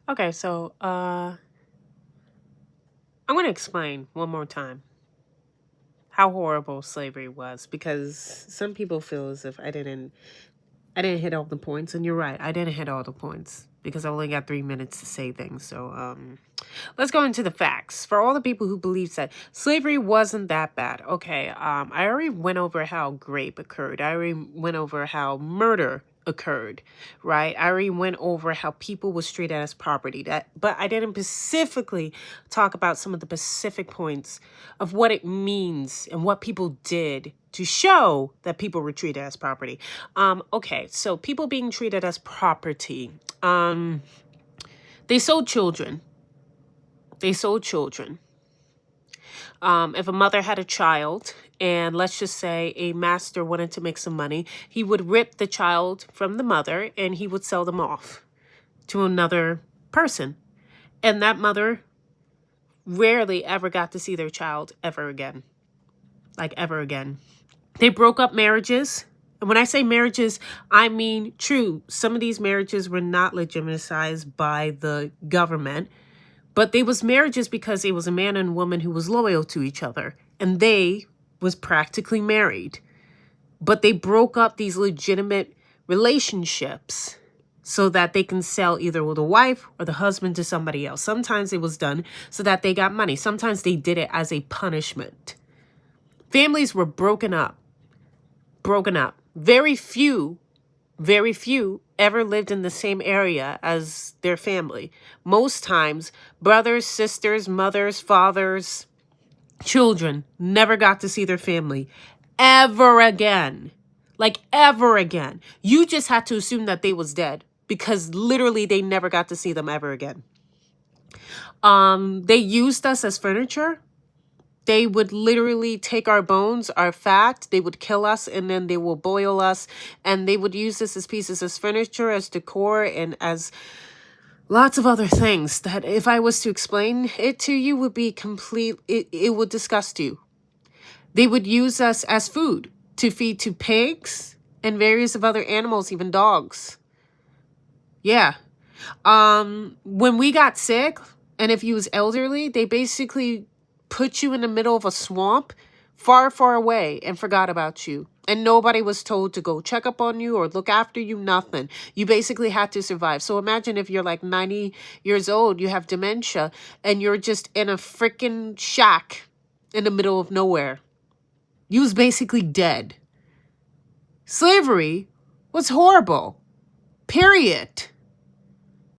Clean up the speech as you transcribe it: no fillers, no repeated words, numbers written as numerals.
Okay, so I'm going to explain one more time how horrible slavery was, because some people feel as if I didn't hit all the points, and you're right, I didn't hit all the points because I only got 3 minutes to say things. So let's go into the facts. For all the people who believe that slavery wasn't that bad, okay, I already went over how rape occurred. I already went over how murder occurred, right? I already went over how people was treated as property. But I didn't specifically talk about some of the specific points of what it means and what people did to show that people were treated as property. Okay, so people being treated as property. They sold children. They sold children. If a mother had a child, and let's just say a master wanted to make some money, he would rip the child from the mother and he would sell them off to another person. And that mother rarely ever got to see their child ever again. Like, ever again. They broke up marriages. And when I say marriages, I mean true. Some of these marriages were not legitimized by the government, but they was marriages because it was a man and woman who was loyal to each other, and they was practically married. But they broke up these legitimate relationships so that they can sell either the wife or the husband to somebody else. Sometimes it was done so that they got money. Sometimes they did it as a punishment. Families were broken up. Very few ever lived in the same area as their family. Most times, brothers, sisters, mothers, fathers, children never got to see their family ever again. Like, ever again. You just had to assume that they was dead because literally they never got to see them ever again. They used us as furniture. They would literally take our bones, our fat, they would kill us, and then they will boil us, and they would use this as pieces as furniture, as decor, and as lots of other things that if I was to explain it to you would be it would disgust you. They would use us as food to feed to pigs and various of other animals, even dogs. Yeah. When we got sick, and if you was elderly, they basically put you in the middle of a swamp far, far away and forgot about you. And nobody was told to go check up on you or look after you, nothing. You basically had to survive. So imagine if you're like 90 years old, you have dementia, and you're just in a freaking shack in the middle of nowhere. You was basically dead. Slavery was horrible. Period.